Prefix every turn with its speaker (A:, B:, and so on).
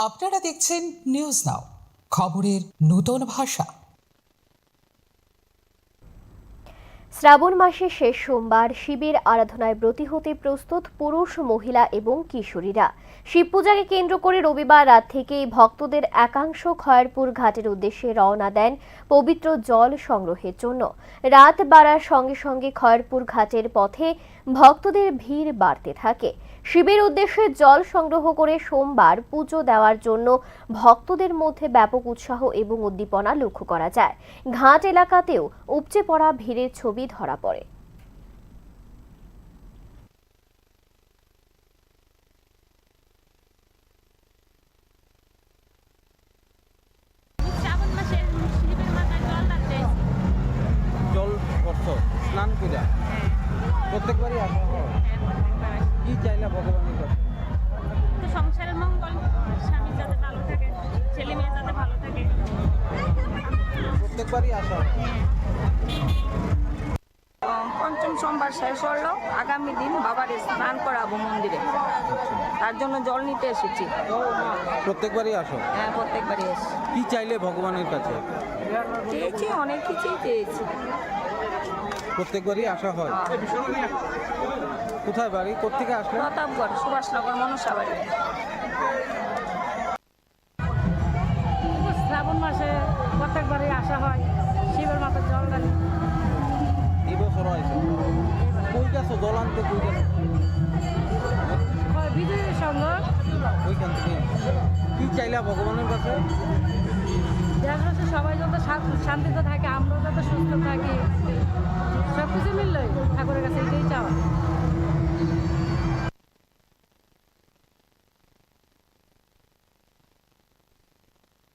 A: আপনারা দেখছেন news now, খবরের নতুন ভাষা।
B: শ্রাবণ মাসের শেষ সোমবার শিবের আরাধনায় ব্রতী হতে প্রস্তুত পুরুষ, মহিলা এবং কিশোরীরা। শিব পূজাকে কেন্দ্র করে রবিবার রাত থেকেই ভক্তদের একাংশ খয়েরপুর ঘাটের উদ্দেশ্যে রওনা দেন পবিত্র জল সংগ্রহের জন্য। রাত বাড়ার সঙ্গে সঙ্গে খয়েরপুর ঘাটের পথে ভক্তদের ভিড় বাড়তে থাকে। শিবের উদ্দেশ্যে জল সংগ্রহ করে সোমবার পুজো দেওয়ার জন্য ভক্তদের মধ্যে ব্যাপক উৎসাহ এবং উদ্দীপনা লক্ষ্য করা যায়। ঘাট এলাকাতেও উপচে পড়া ভিড়ের ছবি ধরা পড়ে।
C: জল করছো, স্নান পূজা প্রত্যেকবারই আসা হয়। কি চাইলা ভগবানের কাছে?
D: তো সংসারের মঙ্গল, স্বামী যাতে ভালো থাকে, ছেলে মেয়ে যাতে ভালো থাকে।
C: প্রত্যেকবারই আসা হয়।
E: পঞ্চম সোমবার শেষ হলো, আগামী দিন বাবার স্নান করাবো মন্দিরে, তার জন্য জল নিতে এসেছি।
C: প্রত্যেকবারই আসো।
E: হ্যাঁ, প্রত্যেকবারই এসেছি।
C: কি চাইলে ভগবানের কাছে?
E: চেয়েছি, অনেক কিছুই চেয়েছি।
C: প্রত্যেকবারই আসা হয়। কোথায় বাড়ি? কোত্থেকে আসলে?
E: প্রতাপগড়, সুভাষনগর, মনসা বাড়ি।
D: শ্রাবণ মাসে প্রত্যেকবারই আসা হয়, শিবের মাথায় জল ঢালি।
C: এই বছর হয়েছে। কই গেছো জল আনতে? কই গেছো?
D: বিজয়ীর সঙ্গে
C: ওইখান থেকে। কি চাইলা ভগবানের কাছে?
D: দেশবাসী সবাই যাতে শান্তিতে থাকে, আমরাও যাতে সুস্থ থাকি, সব কিছু